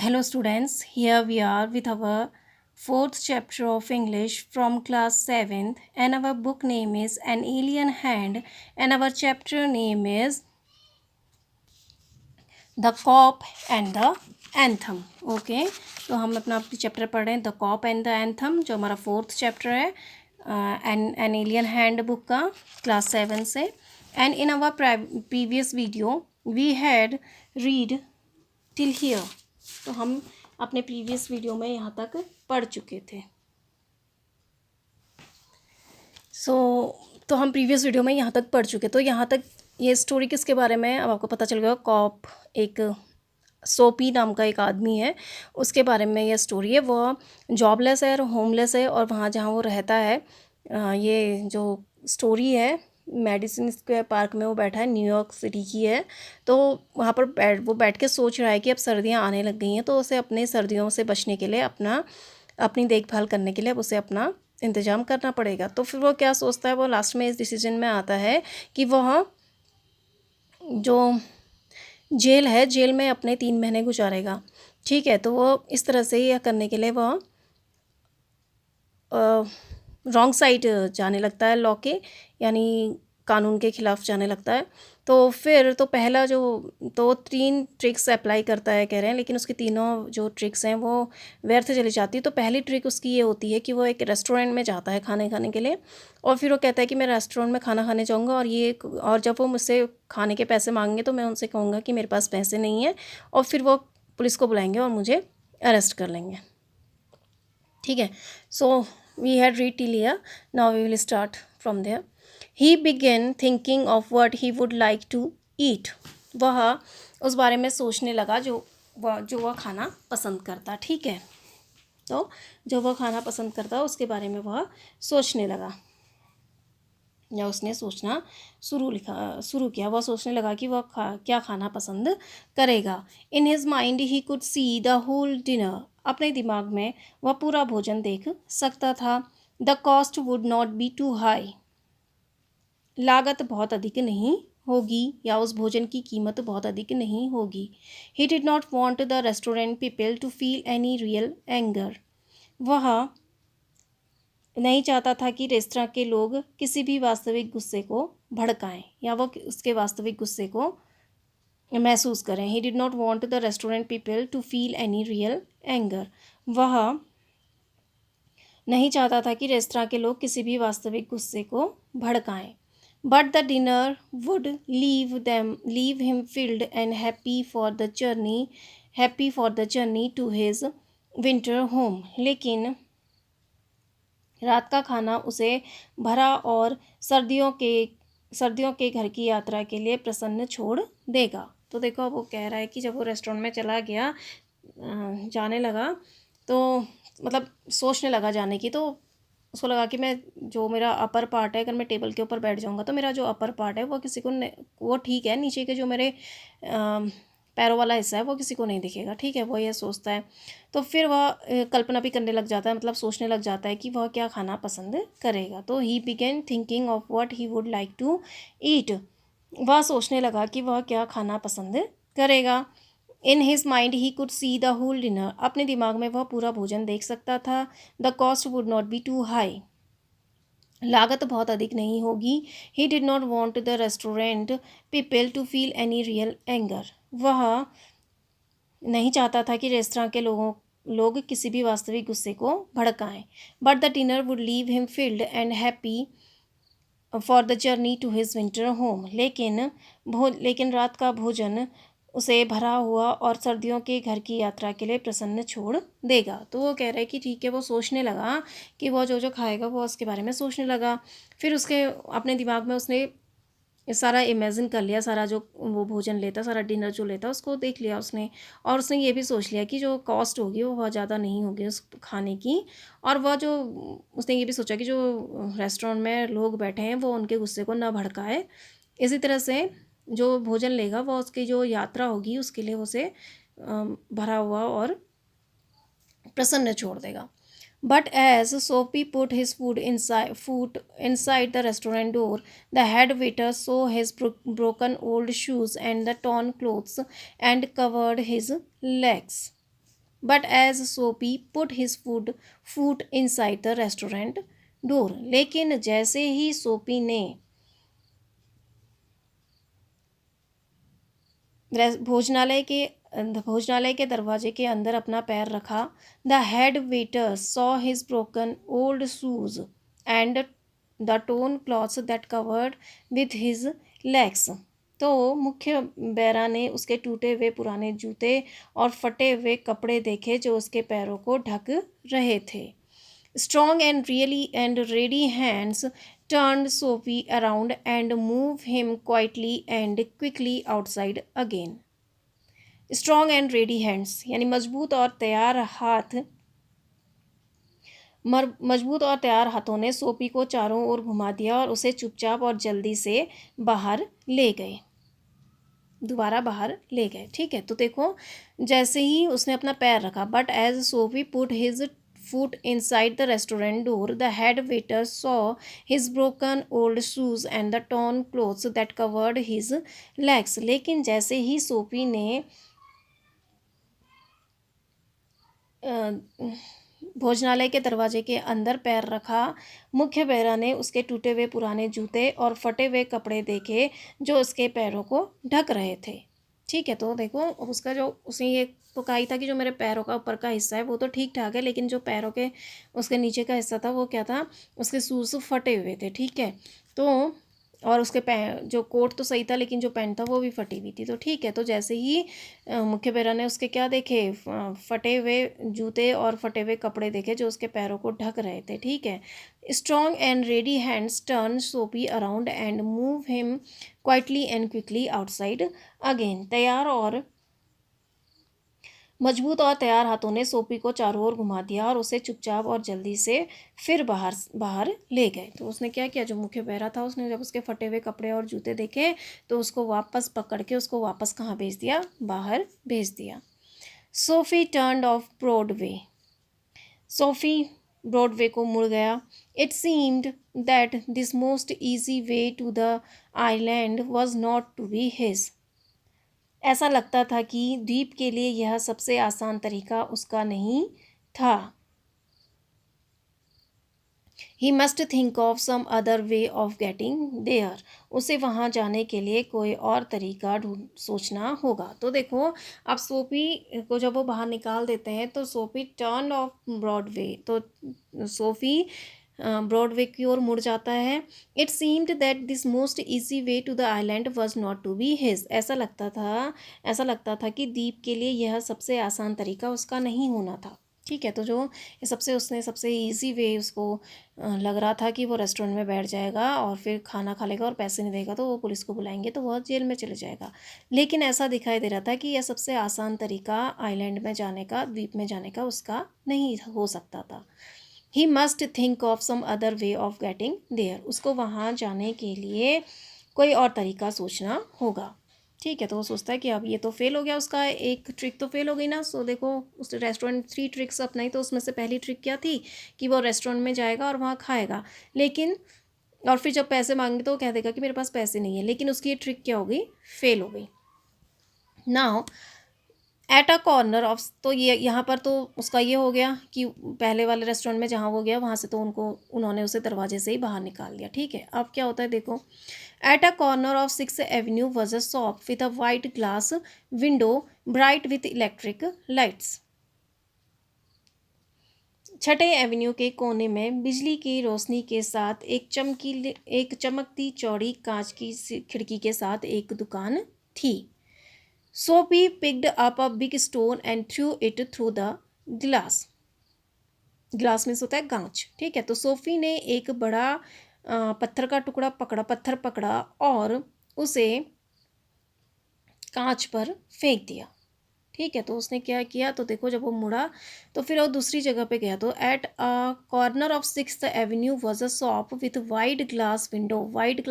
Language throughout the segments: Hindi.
Hello, students. Here we are with our fourth chapter of English from class 7th, and our book name is An Alien Hand, and our chapter name is The Cop and the Anthem. Okay, तो हम अपना चैप्टर पढ़ रहे हैं the cop and the anthem, जो हमारा फोर्थ चैप्टर है एन एलियन हैंड बुक का, क्लास 7 से. And in our previous video we had read till here. तो हम अपने प्रीवियस वीडियो में यहाँ तक पढ़ चुके थे. तो हम प्रीवियस वीडियो में यहाँ तक पढ़ चुके. तो यहाँ तक ये स्टोरी किसके बारे में अब आपको पता चल गया. कॉप, एक सोपी नाम का एक आदमी है, उसके बारे में ये स्टोरी है. वो जॉबलेस है और होमलेस है, और वहाँ जहाँ वो रहता है, ये जो स्टोरी है मेडिसिन स्क्वायर पार्क में वो बैठा है, न्यूयॉर्क सिटी की है. तो वहाँ पर वो बैठ के सोच रहा है कि अब सर्दियाँ आने लग गई हैं, तो उसे अपने सर्दियों से बचने के लिए अपनी देखभाल करने के लिए अब उसे अपना इंतज़ाम करना पड़ेगा. तो फिर वो क्या सोचता है, वो लास्ट में इस डिसीजन में आता है कि वह जो जेल है, जेल में अपने 3 महीने गुजारेगा. ठीक है, तो वो इस तरह से यह करने के लिए वह रॉन्ग साइड जाने लगता है लॉ के, यानी कानून के ख़िलाफ़ जाने लगता है. तो फिर तो पहला जो तो 3 ट्रिक्स अप्लाई करता है कह रहे हैं, लेकिन उसकी तीनों जो ट्रिक्स हैं वो व्यर्थ चली जाती है. तो पहली ट्रिक उसकी ये होती है कि वो एक रेस्टोरेंट में जाता है खाने खाने के लिए, और फिर वो कहता है कि मैं रेस्टोरेंट में खाना खाने जाऊँगा, और जब वो मुझसे खाने के पैसे मांगेंगे तो मैं उनसे कहूँगा कि मेरे पास पैसे नहीं हैं, और फिर वो पुलिस को बुलाएंगे और मुझे अरेस्ट कर लेंगे. ठीक है, सो we had read till here. Now we will start from there. He began thinking of what he would like to eat. वह उस बारे में सोचने लगा जो वह खाना पसंद करता. ठीक है, तो जो वह खाना पसंद करता उसके बारे में वह सोचने लगा, या उसने सोचना शुरू किया. वह सोचने लगा कि वह क्या खाना पसंद करेगा. In his mind he could see the whole dinner. अपने दिमाग में वह पूरा भोजन देख सकता था. The cost would not be too high. लागत बहुत अधिक नहीं होगी, या उस भोजन की कीमत बहुत अधिक नहीं होगी. He did not want the restaurant people to feel any real anger. वह नहीं चाहता था कि रेस्तरां के लोग किसी भी वास्तविक गुस्से को भड़काएं, या वो उसके वास्तविक गुस्से को महसूस करें. He did not want the restaurant people to feel any real anger. वह नहीं चाहता था कि रेस्तरां के लोग किसी भी वास्तविक गुस्से को भड़काएं. But the dinner would leave him filled and happy for the journey to his winter home. लेकिन रात का खाना उसे भरा और सर्दियों के घर की यात्रा के लिए प्रसन्न छोड़ देगा. तो देखो, वो कह रहा है कि जब वो रेस्टोरेंट में चला गया, जाने लगा, तो मतलब सोचने लगा जाने की, तो उसको लगा कि मैं जो मेरा अपर पार्ट है, अगर मैं टेबल के ऊपर बैठ जाऊंगा तो मेरा जो अपर पार्ट है वो किसी को वो ठीक है, नीचे के जो मेरे पैरों वाला हिस्सा है वो किसी को नहीं दिखेगा. ठीक है, वो ये सोचता है. तो फिर वह कल्पना भी करने लग जाता है, मतलब सोचने लग जाता है कि वह क्या खाना पसंद करेगा. तो he began thinking of what he would like to eat. वह सोचने लगा कि वह क्या खाना पसंद करेगा. In his mind he could see the whole dinner. अपने दिमाग में वह पूरा भोजन देख सकता था. The cost would not be too high. लागत बहुत अधिक नहीं होगी. He did not want the restaurant people to feel any real anger. वह नहीं चाहता था कि रेस्तरां के लोग किसी भी वास्तविक गुस्से को भड़काएं. But the dinner would leave him filled and happy for the journey to his winter home. लेकिन रात का भोजन उसे भरा हुआ और सर्दियों के घर की यात्रा के लिए प्रसन्न छोड़ देगा. तो वो कह रहा है कि ठीक है, वो सोचने लगा कि वो जो जो खाएगा वो उसके बारे में सोचने लगा. फिर उसके अपने दिमाग में उसने सारा इमेजिन कर लिया, सारा जो वो भोजन लेता, सारा डिनर जो लेता उसको देख लिया उसने. और उसने ये भी सोच लिया कि जो कॉस्ट होगी वो बहुत ज़्यादा नहीं होगी उस खाने की. और वह जो उसने ये भी सोचा कि जो रेस्टोरेंट में लोग बैठे हैं वो उनके गुस्से को ना भड़काए. इसी तरह से जो भोजन लेगा वो उसकी जो यात्रा होगी उसके लिए उसे भरा हुआ और प्रसन्न छोड़ देगा. But as Soapy put his food inside the restaurant door, the head waiter saw his broken old shoes and the torn clothes and covered his legs. But as Soapy put his foot inside the restaurant door, लेकिन जैसे ही सोपी ने भोजनालय के दरवाजे के अंदर अपना पैर रखा, the head waiter saw his broken old shoes and the tone clothes that covered with his legs. तो मुख्य बैरा ने उसके टूटे हुए पुराने जूते और फटे हुए कपड़े देखे जो उसके पैरों को ढक रहे थे। Strong and ready hands turned Sophie around and moved him quietly and quickly outside again. Strong and ready hands यानी मजबूत और तैयार हाथों ने सोपी को चारों ओर घुमा दिया और उसे चुपचाप और जल्दी से बाहर ले गए, दोबारा बाहर ले गए। ठीक है, तो देखो जैसे ही उसने अपना पैर रखा, but as Soapy put his foot inside the restaurant door, the head waiter saw his broken old shoes and the torn clothes that covered his legs। लेकिन जैसे ही सोफी ने भोजनालय के दरवाजे के अंदर पैर रखा, मुख्य बैरा ने उसके टूटे हुए पुराने जूते और फटे हुए कपड़े देखे जो उसके पैरों को ढक रहे थे। ठीक है, तो देखो उसका जो उसने ये तो कहा ही था कि जो मेरे पैरों का ऊपर का हिस्सा है वो तो ठीक ठाक है, लेकिन जो पैरों के उसके नीचे का हिस्सा था वो क्या था, उसके शूज़ फटे हुए थे। ठीक है, तो और उसके जो कोट तो सही था लेकिन जो पैंट था वो भी फटी हुई थी। तो ठीक है, तो जैसे ही मुख्य बैरा ने उसके क्या देखे, फटे हुए जूते और फटे हुए कपड़े देखे जो उसके पैरों को ढक रहे थे। ठीक है, strong and ready hands turn Soapy around and move him quietly and quickly outside again. मजबूत और तैयार हाथों ने सोपी को चारों ओर घुमा दिया और उसे चुपचाप और जल्दी से फिर बाहर बाहर ले गए। तो उसने क्या किया, जो मुख्य बहरा था उसने जब उसके फटे हुए कपड़े और जूते देखे तो उसको वापस पकड़ के उसको वापस कहाँ भेज दिया, बाहर भेज दिया। Soapy turned off Broadway. Soapy Broadway को मुड़ गया। It seemed that this most easy way to the island was not to be his. ऐसा लगता था कि द्वीप के लिए यह सबसे आसान तरीका उसका नहीं था। He must think of some other way of getting there. उसे वहाँ जाने के लिए कोई और तरीका सोचना होगा। तो देखो अब सोपी को जब वो बाहर निकाल देते हैं तो सोपी टर्न ऑफ ब्रॉडवे, तो सोफी ब्रॉडवे की ओर मुड़ जाता है। It seemed that this most easy way to the island was not to be his. ऐसा लगता था कि द्वीप के लिए यह सबसे आसान तरीका उसका नहीं होना था। ठीक है, तो जो उसने सबसे इजी वे उसको लग रहा था कि वो रेस्टोरेंट में बैठ जाएगा और फिर खाना खा लेगा और पैसे नहीं देगा तो वो पुलिस को बुलाएंगे तो वह जेल में चले जाएगा। लेकिन ऐसा दिखाई दे रहा था कि यह सबसे आसान तरीका आइलैंड में जाने का, द्वीप में जाने का उसका नहीं हो सकता था। He must think of some other way of getting there. उसको वहाँ जाने के लिए कोई और तरीका सोचना होगा। ठीक है, तो वो सोचता है कि अब ये तो फेल हो गया, उसका एक ट्रिक तो फेल हो गई ना। सो देखो उस रेस्टोरेंट 3 ट्रिक्स अपनाई, तो उसमें से पहली ट्रिक क्या थी कि वो रेस्टोरेंट में जाएगा और वहाँ खाएगा, लेकिन और फिर जब पैसे मांगे तो वो कह देगा कि मेरे पास पैसे नहीं है, लेकिन उसकी ये ट्रिक क्या हो गई, फेल हो गई। Now at a corner of, तो ये यहाँ पर तो उसका ये हो गया कि पहले वाले रेस्टोरेंट में जहाँ वो गया वहाँ से तो उन्होंने उसे दरवाजे से ही बाहर निकाल दिया। ठीक है, अब क्या होता है देखो, at a corner of 6th Avenue was a shop with a white glass window bright with electric lights. 6th Avenue के कोने में बिजली की रोशनी के साथ एक चमकती चौड़ी कांच की खिड़की के साथ एक दुकान थी। Sophie picked up a big stone and threw it through the glass. Glass means होता है कांच। ठीक है, तो सोफी ने एक बड़ा पत्थर पकड़ा और उसे कांच पर फेंक दिया। ठीक है, तो उसने क्या किया, तो देखो जब वो मुड़ा तो फिर वो दूसरी जगह पे गया। तो at a corner of 6th Avenue was a shop with wide glass window. Wide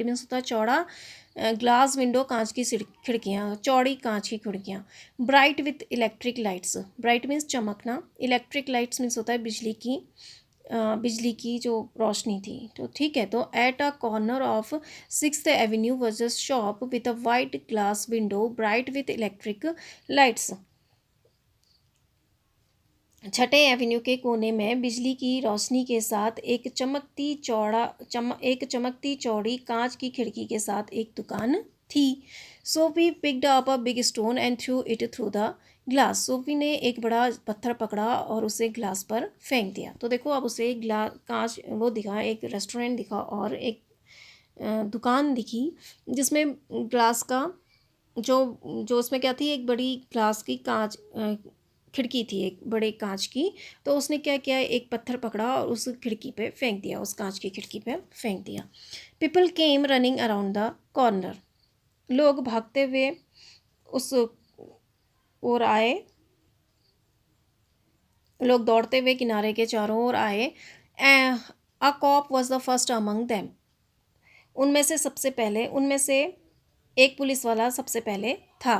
means होता है चौड़ा, ग्लास विंडो कांच की खिड़कियाँ, चौड़ी कांच की खिड़कियाँ, bright with electric lights. Bright means चमकना, इलेक्ट्रिक लाइट्स मीन्स होता है बिजली की जो रोशनी थी। तो ठीक है, तो at a corner of 6th Avenue was a shop with a white glass window bright with electric lights. छठे एवेन्यू के कोने में बिजली की रोशनी के साथ एक चमकती चौड़ी कांच की खिड़की के साथ एक दुकान थी। Sophie picked up a big stone and through it through the glass. Sophie ने एक बड़ा पत्थर पकड़ा और उसे ग्लास पर फेंक दिया। तो देखो अब उसे ग्लास कांच वो दिखा, एक रेस्टोरेंट दिखा और एक दुकान दिखी जिसमें ग्लास का जो जो उसमें क्या थी, एक बड़ी ग्लास की कांच खिड़की थी एक बड़े कांच की। तो उसने क्या किया, एक पत्थर पकड़ा और उस खिड़की पे फेंक दिया, उस कांच की खिड़की पे फेंक दिया। People came running around the corner. लोग भागते हुए उस ओर आए, लोग दौड़ते हुए किनारे के चारों ओर आए। A cop was the first among them. उनमें से एक पुलिस वाला सबसे पहले था।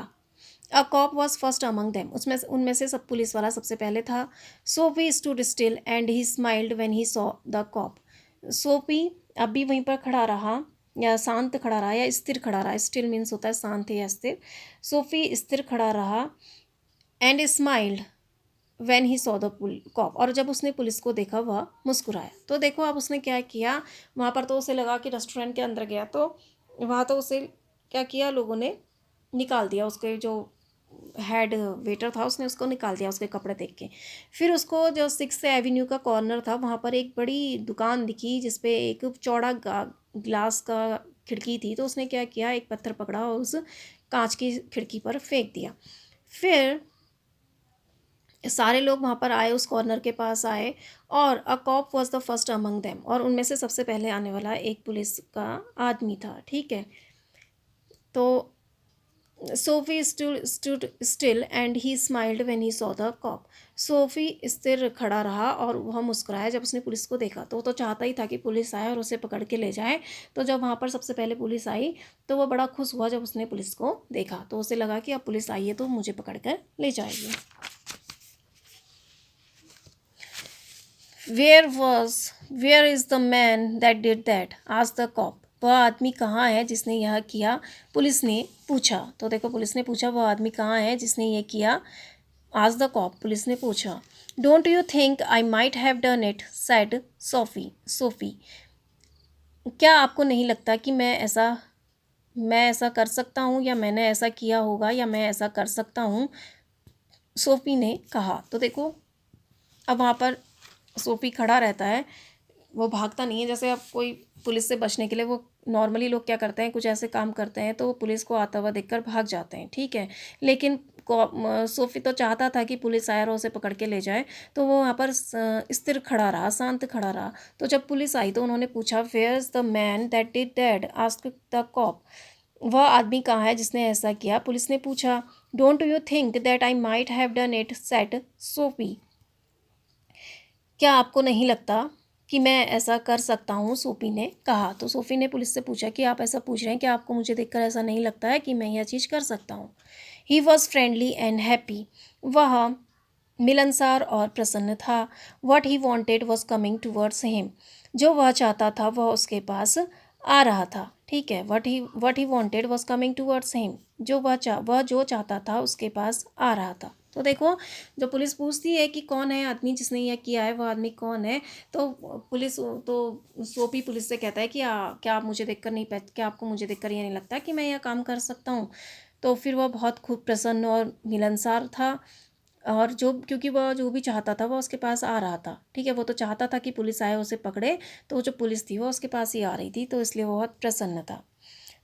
A cop was first among them. उसमें उनमें से सब पुलिस वाला सबसे पहले था। Soapy stood still and he smiled when he saw the cop. Soapy अब भी वहीं पर खड़ा रहा, या शांत खड़ा रहा, या स्थिर खड़ा रहा। स्टिल मीन्स होता है शांत या स्थिर। सोफी स्थिर खड़ा रहा and smiled when he saw the cop. और जब उसने पुलिस को देखा वह मुस्कुराया। तो देखो अब उसने क्या किया, वहाँ पर तो उसे लगा कि रेस्टोरेंट के अंदर गया तो वहाँ तो उसे क्या किया, लोगों ने निकाल दिया। उसके जो हेड वेटर था उसने उसको निकाल दिया उसके कपड़े देख के। फिर उसको जो सिक्स एवेन्यू का कॉर्नर था वहाँ पर एक बड़ी दुकान दिखी जिसपे एक चौड़ा ग्लास का खिड़की थी। तो उसने क्या किया, एक पत्थर पकड़ा और उस कांच की खिड़की पर फेंक दिया। फिर सारे लोग वहाँ पर आए, उस कॉर्नर के पास आए, और अ cop was the first among them. और उनमें से सबसे पहले आने वाला एक पुलिस का आदमी था। ठीक है, तो Soapy stood still and he smiled when he saw the cop. Soapy स्थिर खड़ा रहा और वह मुस्कुराया जब उसने पुलिस को देखा। तो वो तो चाहता ही था कि पुलिस आए और उसे पकड़ के ले जाए। तो जब वहाँ पर सबसे पहले पुलिस आई तो वह बड़ा खुश हुआ जब उसने पुलिस को देखा। तो उसे लगा कि अब पुलिस आई है तो मुझे पकड़ कर ले जाएगी। Where is the man that did that asked the cop. वह आदमी कहाँ है जिसने यह किया, पुलिस ने पूछा। तो देखो पुलिस ने पूछा वह आदमी कहाँ है जिसने यह किया, आस्क्ड द कॉप, पुलिस ने पूछा। Don't you think I might have done it, said Sophie. क्या आपको नहीं लगता कि मैं ऐसा कर सकता हूँ, या मैंने ऐसा किया होगा, या मैं ऐसा कर सकता हूँ, सोफी ने कहा। तो देखो अब वहाँ पर सोफी खड़ा रहता है, वो भागता नहीं है। जैसे अब कोई पुलिस से बचने के लिए वो नॉर्मली लोग क्या करते हैं, कुछ ऐसे काम करते हैं तो वो पुलिस को आता हुआ देखकर भाग जाते हैं। ठीक है, लेकिन सोफी तो चाहता था कि पुलिस आए और उसे पकड़ के ले जाए। तो वो वहाँ पर स्थिर खड़ा रहा, शांत खड़ा रहा। तो जब पुलिस आई तो उन्होंने पूछा, where is the man that did that, asked the cop. वह आदमी कहाँ है जिसने ऐसा किया, पुलिस ने पूछा। Don't you think that I might have done it, said Sophie. क्या आपको नहीं लगता कि मैं ऐसा कर सकता हूँ, सोफी ने कहा। तो सोफी ने पुलिस से पूछा कि आप ऐसा पूछ रहे हैं कि आपको मुझे देखकर ऐसा नहीं लगता है कि मैं यह चीज़ कर सकता हूँ। He was friendly and happy. वह मिलनसार और प्रसन्न था। What he wanted was coming towards him. जो वह चाहता था वह उसके पास आ रहा था। ठीक है, what he wanted was coming towards him. वह जो चाहता था उसके पास आ रहा था। तो देखो जब पुलिस पूछती है कि कौन है आदमी जिसने यह किया है, वह आदमी कौन है, तो सोफी पुलिस से कहता है कि क्या आप मुझे देखकर नहीं क्या आपको मुझे देखकर ये नहीं लगता कि मैं यह काम कर सकता हूँ। तो फिर वह बहुत खूब प्रसन्न और मिलनसार था, और क्योंकि वह जो भी चाहता था वह उसके पास आ रहा था। ठीक है, वो तो चाहता था कि पुलिस आए उसे पकड़े, तो वो जो पुलिस थी वो उसके पास ही आ रही थी, तो इसलिए वो बहुत प्रसन्न था।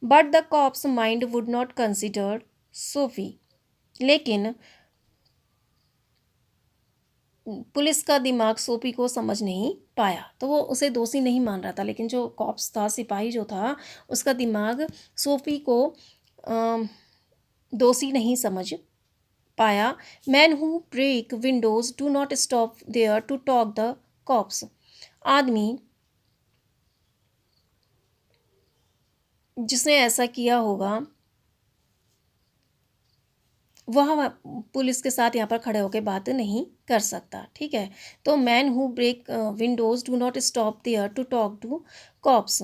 But the cop's mind would not consider Sophie. लेकिन पुलिस का दिमाग सोफी को समझ नहीं पाया। तो वो उसे दोषी नहीं मान रहा था, लेकिन जो कॉप्स था, सिपाही जो था, उसका दिमाग सोफी को दोषी नहीं समझ पाया। Man who break windows do not stop there to talk the cops. आदमी जिसने ऐसा किया होगा वह पुलिस के साथ यहाँ पर खड़े होकर बात नहीं कर सकता। ठीक है, तो man who break windows do not stop there to talk to cops.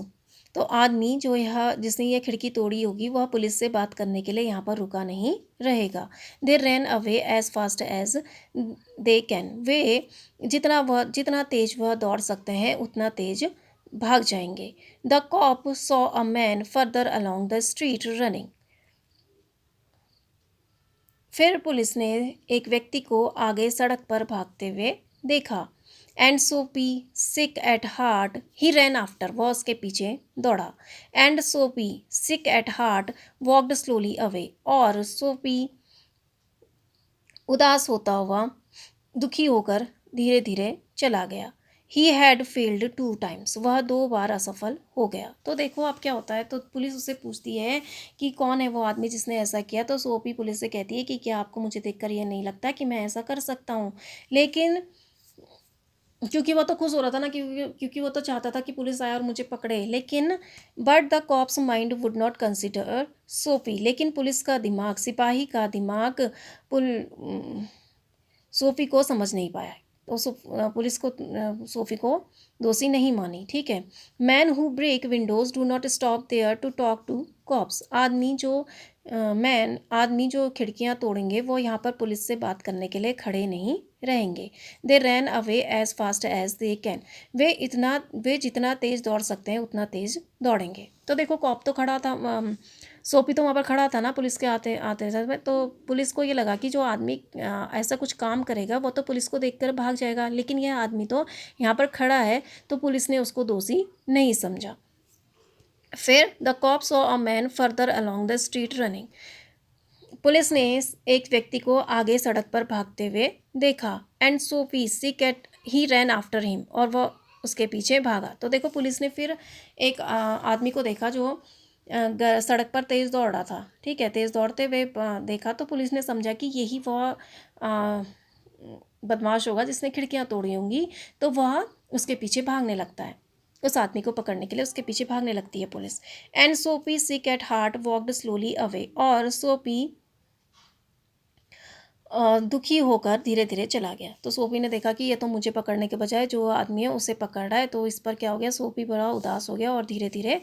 तो आदमी जो यह जिसने यह खिड़की तोड़ी होगी वह पुलिस से बात करने के लिए यहाँ पर रुका नहीं रहेगा। They ran away as fast as they can. वे जितना तेज वह दौड़ सकते हैं उतना तेज भाग जाएंगे। The cop saw a man further along the street running. फिर पुलिस ने एक व्यक्ति को आगे सड़क पर भागते हुए देखा। And Soapy sick at heart he ran after. वह उसके पीछे दौड़ा। And Soapy sick at heart walked slowly away. और सोपी उदास होता हुआ, दुखी होकर धीरे धीरे चला गया। He had failed 2 times। वह 2 बार असफल हो गया। तो देखो अब क्या होता है, तो पुलिस उससे पूछती है कि कौन है वो आदमी जिसने ऐसा किया। तो सोपी पुलिस से कहती है कि क्या आपको मुझे देखकर ये नहीं लगता कि मैं ऐसा कर सकता हूँ। लेकिन क्योंकि वो तो खुश हो रहा था ना, क्योंकि वो तो चाहता था कि पुलिस आए और मुझे पकड़े। लेकिन but the cop's mind would not consider Sophie. लेकिन पुलिस का दिमाग, सिपाही का दिमाग सोफ़ी को समझ नहीं पाया। तो पुलिस को सोफ़ी को दोषी नहीं मानी। ठीक है। Man who break windows do not stop there to talk to cops. आदमी जो खिड़कियां तोड़ेंगे वो यहाँ पर पुलिस से बात करने के लिए खड़े नहीं रहेंगे। They ran away as fast as they can. वे जितना तेज़ दौड़ सकते हैं उतना तेज़ दौड़ेंगे। तो देखो कॉप तो खड़ा था, सोपी तो वहाँ पर खड़ा था ना पुलिस के आते आते समय। तो पुलिस को ये लगा कि जो आदमी ऐसा कुछ काम करेगा वो तो पुलिस को देखकर भाग जाएगा। लेकिन यह आदमी तो यहाँ पर खड़ा है, तो पुलिस ने उसको दोषी नहीं समझा। फिर the cop saw a man further along the street running. Police ने एक व्यक्ति को आगे सड़क पर भागते हुए देखा। And Sophie sick at he ran after him. और वह उसके पीछे भागा। तो देखो पुलिस ने फिर एक आदमी को देखा जो सड़क पर तेज़ दौड़ रहा था। ठीक है, तेज़ दौड़ते हुए देखा। तो पुलिस ने समझा कि यही वह बदमाश होगा जिसने खिड़कियां तोड़ी होंगी। तो वह उसके पीछे भागने लगता है। उस आदमी को पकड़ने के लिए उसके पीछे भागने लगती है police. And Soapy sick at heart walked slowly away. और सोपी दुखी होकर धीरे धीरे चला गया। तो सोफी ने देखा कि ये तो मुझे पकड़ने के बजाय जो आदमी है उसे पकड़ रहा है। तो इस पर क्या हो गया, सोफी बड़ा उदास हो गया और धीरे धीरे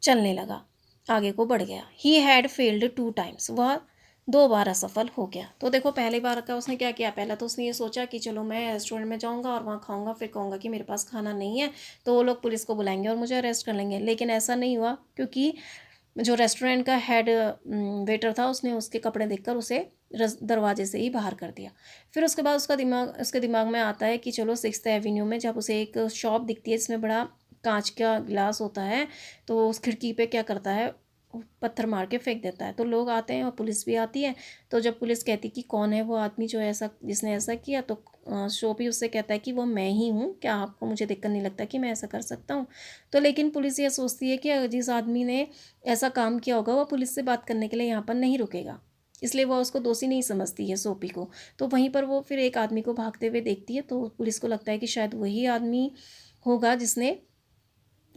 चलने लगा, आगे को बढ़ गया। He had failed 2 times। वह 2 बार असफल हो गया। तो देखो पहली बार का उसने क्या किया, पहला तो उसने ये सोचा कि चलो मैं रेस्टोरेंट में जाऊंगा और वहाँ खाऊंगा, फिर कहूँगा कि मेरे पास खाना नहीं है, तो वो लोग पुलिस को बुलाएंगे और मुझे अरेस्ट कर लेंगे। लेकिन ऐसा नहीं हुआ, क्योंकि जो रेस्टोरेंट का हेड वेटर था उसने उसके कपड़े देखकर उसे दरवाजे से ही बाहर कर दिया। फिर उसके बाद उसके दिमाग में आता है कि चलो 6th एवेन्यू में जब उसे एक शॉप दिखती है जिसमें बड़ा कांच का गिलास होता है, तो उस खिड़की पे क्या करता है, पत्थर मार के फेंक देता है। तो लोग आते हैं और पुलिस भी आती है। तो जब पुलिस कहती कि कौन है वो आदमी जो ऐसा जिसने ऐसा किया, तो शोपी उससे कहता है कि वो मैं ही हूँ, क्या आपको मुझे देखकर नहीं लगता कि मैं ऐसा कर सकता हूँ। तो लेकिन पुलिस ये सोचती है कि जिस आदमी ने ऐसा काम किया होगा वो पुलिस से बात करने के लिए यहाँ पर नहीं रुकेगा, इसलिए वह उसको दोषी नहीं समझती है सोपी को। तो वहीं पर वो फिर एक आदमी को भागते हुए देखती है। तो पुलिस को लगता है कि शायद वही आदमी होगा जिसने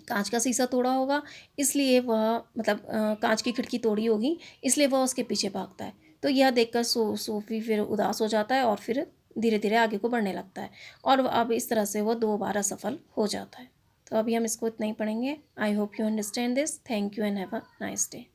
कांच का शीशा तोड़ा होगा, इसलिए वह मतलब कांच की खिड़की तोड़ी होगी, इसलिए वह उसके पीछे भागता है। तो यह देखकर सोफी फिर उदास हो जाता है और फिर धीरे धीरे आगे को बढ़ने लगता है। और अब इस तरह से वह 2 बार असफल हो जाता है। तो अभी हम इसको इतना ही पढ़ेंगे। I hope you understand this. Thank you and have a nice day.